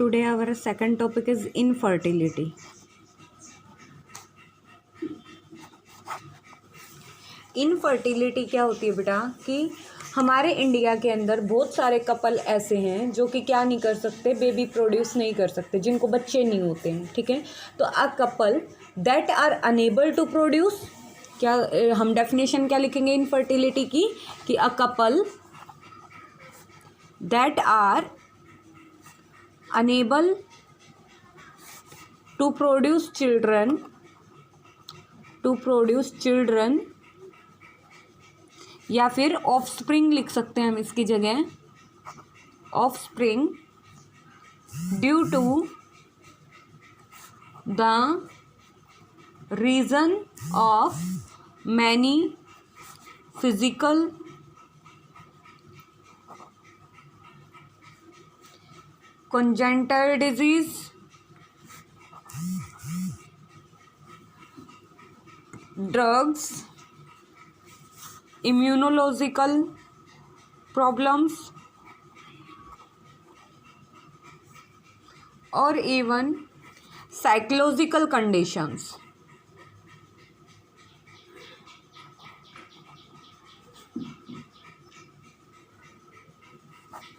Today our second topic is infertility. Infertility क्या होती है बेटा कि हमारे इंडिया के अंदर बहुत सारे कपल ऐसे हैं जो कि क्या नहीं कर सकते, बेबी प्रोड्यूस नहीं कर सकते, जिनको बच्चे नहीं होते हैं। ठीक है, तो a couple that are unable to produce, क्या हम डेफिनेशन क्या लिखेंगे इनफर्टिलिटी की कि a couple that are unable to produce children या फिर ऑफस्प्रिंग लिख सकते हैं हम इसकी जगह, offspring due to the reason of many physical congenital disease, drugs, immunological problems, or even psychological conditions.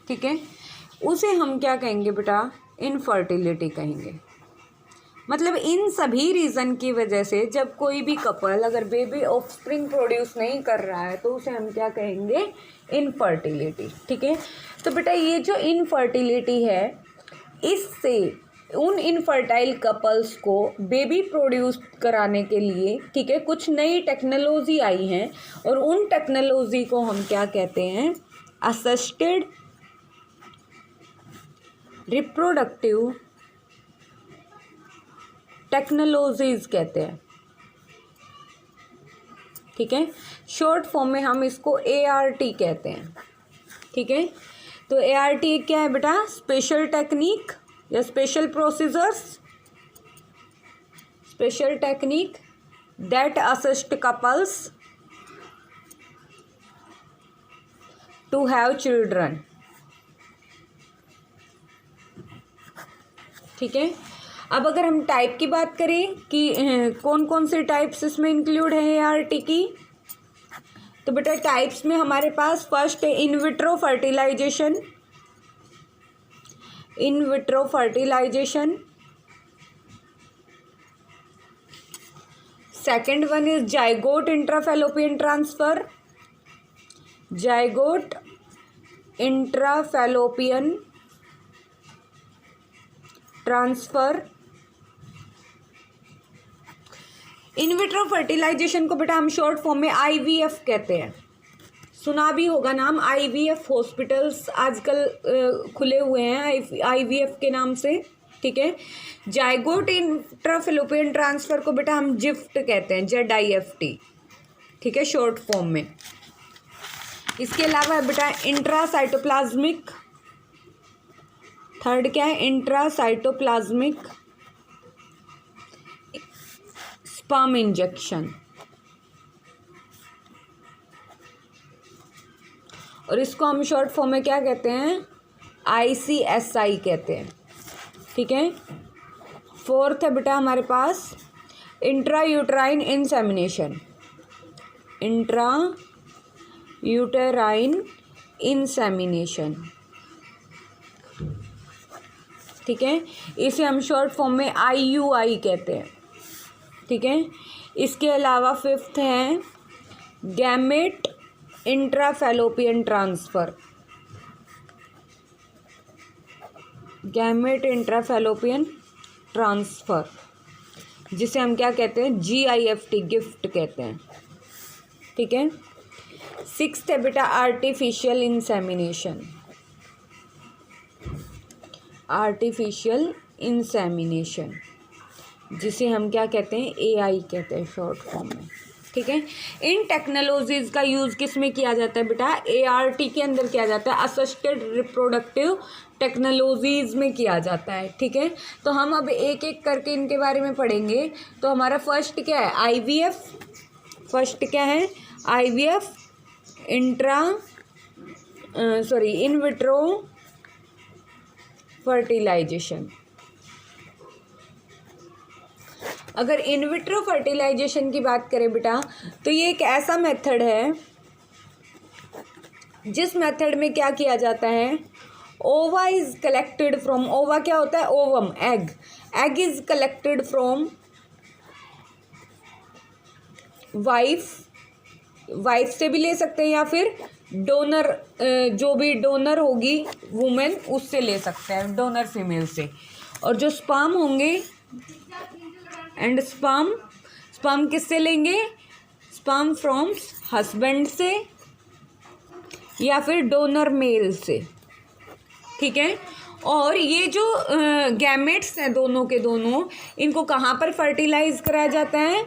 ठीक है, उसे हम क्या कहेंगे बेटा, इनफर्टिलिटी कहेंगे। मतलब इन सभी रीज़न की वजह से जब कोई भी कपल अगर बेबी ऑफस्प्रिंग प्रोड्यूस नहीं कर रहा है तो उसे हम क्या कहेंगे, इनफर्टिलिटी। ठीक है, तो बेटा ये जो इनफर्टिलिटी है, इससे उन इनफर्टाइल कपल्स को बेबी प्रोड्यूस कराने के लिए, ठीक है, कुछ नई टेक्नोलॉजी आई हैं और उन टेक्नोलॉजी को हम क्या कहते हैं, असिस्टेड रिप्रोडक्टिव टेक्नोलॉजीज कहते हैं। ठीक है, शॉर्ट फॉर्म में हम इसको ART कहते हैं। ठीक है, तो ART क्या है बेटा, स्पेशल टेक्निक या special procedures, special technique that assist couples to have children. ठीक है, अब अगर हम टाइप की बात करें कि कौन कौन से टाइप्स इसमें इंक्लूड है ART की, तो बेटा टाइप्स में हमारे पास फर्स्ट है in vitro fertilisation, second one is zygote intrafallopian transfer. In vitro fertilisation को बेटा हम शॉर्ट फॉर्म में IVF कहते हैं। सुना भी होगा नाम, IVF हॉस्पिटल्स आजकल खुले हुए हैं IVF के नाम से। ठीक है, जाइगोट इंट्राफैलोपियन ट्रांसफर को बेटा हम जिफ्ट कहते हैं, ZIFT। ठीक है, शॉर्ट फॉर्म में। इसके अलावा बेटा इंट्रासाइटोप्लाज्मिक, थर्ड क्या है, इंट्रासाइटोप्लाज्मिक स्पर्म इंजेक्शन, और इसको हम शॉर्ट फॉर्म में क्या कहते हैं, ICSI कहते हैं। ठीक है, फोर्थ है बेटा हमारे पास इंट्रायूटेराइन इंसेमिनेशन। ठीक है, इसे हम शॉर्ट फॉर्म में IUI कहते हैं। ठीक है, इसके अलावा फिफ्थ है गैमेट इंट्राफैलोपियन ट्रांसफ़र, जिसे हम क्या कहते हैं, GIFT, गिफ्ट कहते हैं। ठीक है, सिक्स्थ है बेटा आर्टिफिशियल इंसेमिनेशन, जिसे हम क्या कहते हैं, AI कहते हैं शॉर्ट फॉर्म में। ठीक है, इन टेक्नोलॉजीज़ का यूज़ किस में किया जाता है बेटा, ART के अंदर किया जाता है, असिस्टेड रिप्रोडक्टिव टेक्नोलॉजीज़ में किया जाता है। ठीक है, तो हम अब एक एक करके इनके बारे में पढ़ेंगे। तो हमारा फर्स्ट क्या है, IVF। फर्स्ट क्या है, IVF इन विट्रो फर्टिलाइजेशन। अगर इन विट्रो फर्टिलाइजेशन की बात करें बेटा, तो ये एक ऐसा मेथड है जिस मेथड में क्या किया जाता है, ओवा इज कलेक्टेड फ्रॉम, ओवा क्या होता है, ovum, egg, egg is collected from wife से भी ले सकते हैं, या फिर डोनर, जो भी डोनर होगी वुमेन उससे ले सकते हैं, डोनर फीमेल से। और जो स्पर्म होंगे एंड स्पर्म किससे लेंगे, स्पर्म फ्रॉम हस्बैंड से या फिर डोनर मेल से, ठीक है। और ये जो गैमेट्स हैं दोनों के दोनों, इनको कहाँ पर फर्टिलाइज कराया जाता है,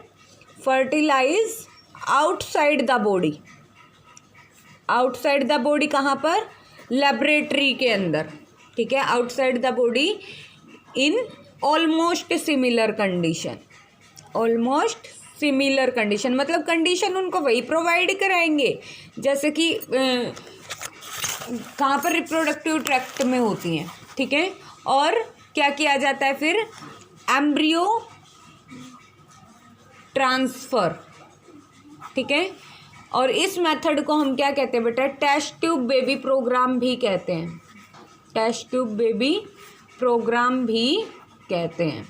fertilize outside the body, outside the body कहाँ पर, लेबोरेटरी के अंदर, ठीक है, outside the body in almost similar condition, almost similar condition, मतलब कंडीशन उनको वही प्रोवाइड कराएंगे जैसे कि कहाँ पर रिप्रोडक्टिव ट्रैक्ट में होती हैं, ठीक है। और क्या किया जाता है फिर, एम्ब्रियो ट्रांसफ़र, ठीक है। और इस मेथड को हम क्या कहते हैं बेटा, टेस्ट ट्यूब बेबी प्रोग्राम भी कहते हैं, टेस्ट ट्यूब बेबी प्रोग्राम भी कहते हैं,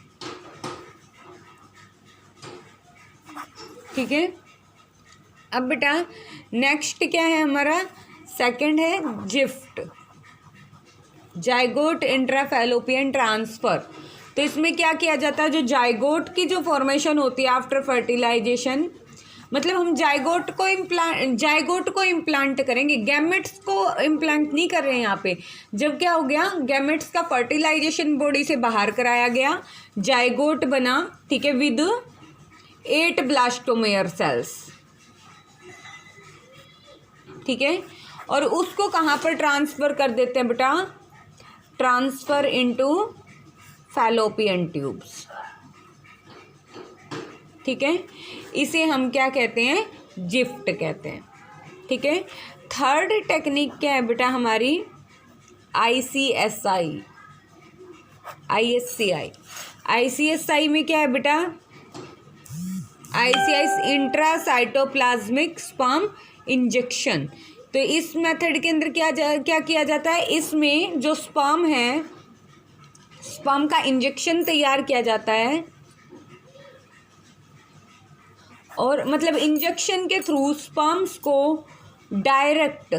ठीक है। अब बेटा नेक्स्ट क्या है हमारा, सेकंड है जिफ्ट, जाइगोट इंट्राफैलोपियन ट्रांसफ़र। तो इसमें क्या किया जाता है, जो जाइगोट की जो फॉर्मेशन होती है आफ्टर फर्टिलाइजेशन, मतलब हम जाइगोट को इम्प्लांट करेंगे, गैमेट्स को इम्प्लांट नहीं कर रहे हैं यहाँ पे। जब क्या हो गया, गैमेट्स का फर्टिलाइजेशन बॉडी से बाहर कराया गया, जाइगोट बना, ठीक है, विद 8 ब्लास्टोमेयर सेल्स, ठीक है। और उसको कहाँ पर ट्रांसफ़र कर देते हैं बेटा, ट्रांसफ़र इनटू फैलोपियन ट्यूब्स, ठीक है। इसे हम क्या कहते हैं, जिफ्ट कहते हैं, ठीक है। थर्ड टेक्निक क्या है बेटा हमारी, ICSI में क्या है बेटा, ICSI इंट्रासाइटोप्लाज्मिक स्पर्म इंजेक्शन। तो इस मेथड के अंदर क्या किया जाता है, इसमें जो स्पर्म है, स्पर्म का इंजेक्शन तैयार किया जाता है, और मतलब इंजेक्शन के थ्रू स्पर्म्स को डायरेक्ट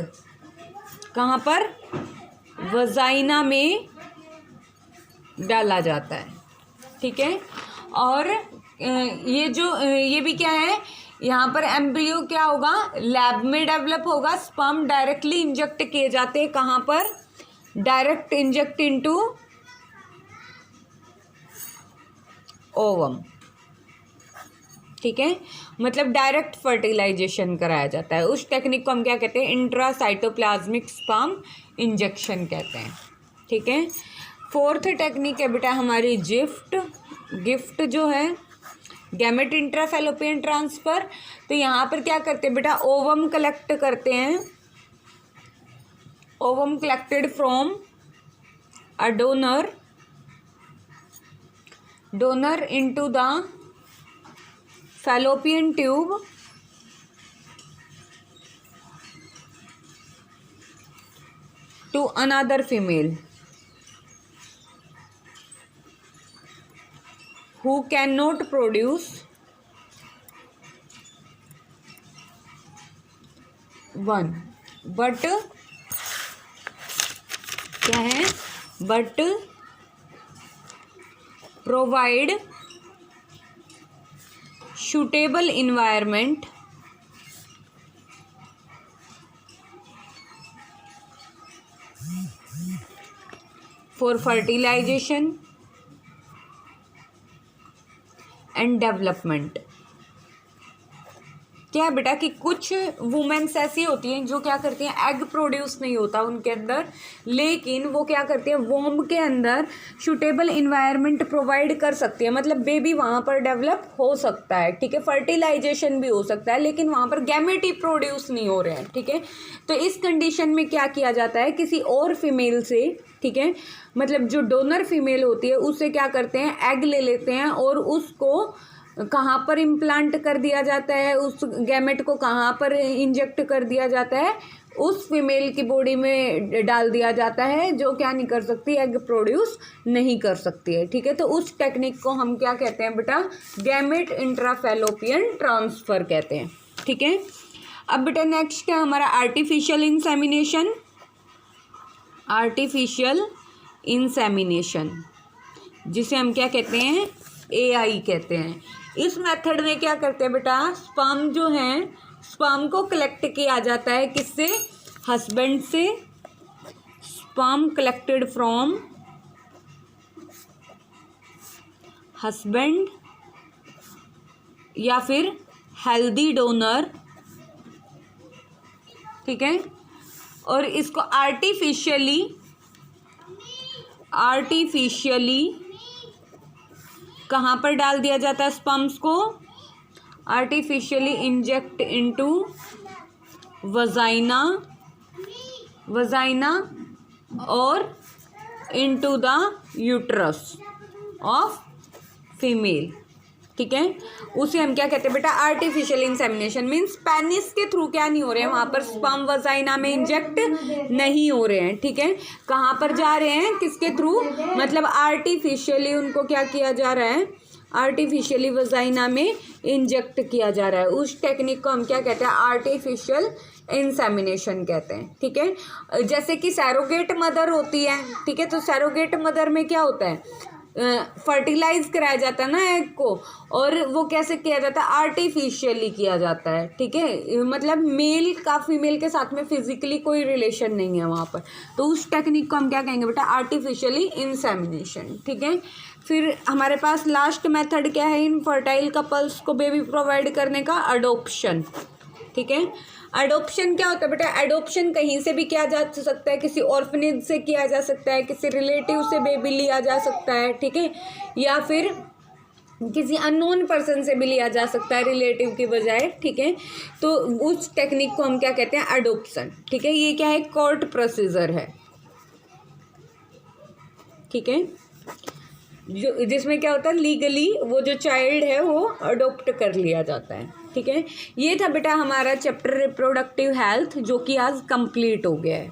कहाँ पर, वजाइना में डाला जाता है, ठीक है। और ये भी क्या है, यहाँ पर एम्ब्रियो क्या होगा, लैब में डेवलप होगा, स्पर्म डायरेक्टली इंजेक्ट किए जाते हैं, कहाँ पर, डायरेक्ट इंजेक्ट इनटू ओवम, ठीक है। मतलब डायरेक्ट फर्टिलाइजेशन कराया जाता है, उस टेक्निक को हम क्या कहते हैं, इंट्रासाइटोप्लाज्मिक स्पर्म इंजेक्शन कहते हैं, ठीक है। फोर्थ टेक्निक है बेटा हमारी गिफ्ट जो है, गैमेट इंट्राफैलोपियन ट्रांसफ़र। तो यहाँ पर क्या करते हैं बेटा, ओवम कलेक्ट करते हैं, ovum collected from a donor into the fallopian tube to another female who cannot produce one but क्या है, but provide suitable environment for fertilization and development। क्या है बेटा कि कुछ वुमेन्स ऐसी होती हैं जो क्या करती हैं, एग प्रोड्यूस नहीं होता उनके अंदर, लेकिन वो क्या करती हैं, वोम के अंदर सूटेबल इन्वायरमेंट प्रोवाइड कर सकती है, मतलब बेबी वहाँ पर डेवलप हो सकता है, ठीक है, फर्टिलाइजेशन भी हो सकता है, लेकिन वहाँ पर गैमेट ही प्रोड्यूस नहीं हो रहे हैं, ठीक है। तो इस कंडीशन में क्या किया जाता है, किसी और फीमेल से ठीक है। मतलब जो डोनर फीमेल होती है उससे क्या करते हैं, एग ले लेते हैं और उसको कहाँ पर इम्प्लांट कर दिया जाता है, उस गैमेट को कहाँ पर इंजेक्ट कर दिया जाता है, उस फीमेल की बॉडी में डाल दिया जाता है, जो क्या नहीं कर सकती, एग प्रोड्यूस नहीं कर सकती है, ठीक है। तो उस टेक्निक को हम क्या कहते हैं बेटा, गैमेट इंट्राफैलोपियन ट्रांसफ़र कहते हैं, ठीक है। अब बेटा नेक्स्ट है हमारा आर्टिफिशियल इंसेमिनेशन। आर्टिफिशियल इंसेमिनेशन जिसे हम क्या कहते हैं, AI कहते हैं। इस मेथड में क्या करते हैं बेटा, स्पर्म जो हैं, स्पर्म को कलेक्ट किया जाता है किससे, हस्बैंड से। स्पर्म कलेक्टेड फ्रॉम हस्बैंड या फिर हेल्दी डोनर, ठीक है। और इसको आर्टिफिशियली कहाँ पर डाल दिया जाता है, स्पर्म्स को आर्टिफिशियली इंजेक्ट इनटू वजाइना और into the uterus of female, ठीक है। उसे हम क्या कहते हैं बेटा, आर्टिफिशियल इंसेमिनेशन। मीन्स पेनिस के थ्रू क्या नहीं हो रहे हैं, वहाँ पर स्पर्म वजाइना में इंजेक्ट नहीं हो रहे हैं, ठीक है। कहाँ पर जा रहे हैं, किसके थ्रू, मतलब आर्टिफिशियली उनको क्या किया जा रहा है, आर्टिफिशियली वजाइना में इंजेक्ट किया जा रहा है। उस टेक्निक को हम क्या कहते हैं, आर्टिफिशियल इंसेमिनेशन कहते हैं, ठीक है। जैसे कि सैरोगेट मदर होती है, ठीक है। तो सैरोगेट मदर में क्या होता है, फर्टिलाइज कराया जाता है ना एग को, और वो कैसे किया जाता है, आर्टिफिशियली किया जाता है, ठीक है। मतलब मेल का फीमेल के साथ में फिजिकली कोई रिलेशन नहीं है वहाँ पर, तो उस टेक्निक को हम क्या कहेंगे बेटा, आर्टिफिशियली इंसेमिनेशन, ठीक है। फिर हमारे पास लास्ट मेथड क्या है, इनफर्टाइल कपल्स को बेबी प्रोवाइड करने का, अडोप्शन, ठीक है। अडोप्शन क्या होता है बेटा, अडोप्शन कहीं से भी किया जा सकता है, किसी ऑर्फनेज से किया जा सकता है, किसी रिलेटिव से बेबी लिया जा सकता है, ठीक है, या फिर किसी अननोन पर्सन से भी लिया जा सकता है रिलेटिव की बजाय, ठीक है। तो उस टेक्निक को हम क्या कहते हैं, अडोप्शन, ठीक है। ये क्या है, कोर्ट प्रोसीजर है, ठीक है, जो जिसमें क्या होता है, लीगली वो जो चाइल्ड है वो अडोप्ट कर लिया जाता है, ठीक है। ये था बेटा हमारा चैप्टर रिप्रोडक्टिव हेल्थ, जो कि आज कंप्लीट हो गया है।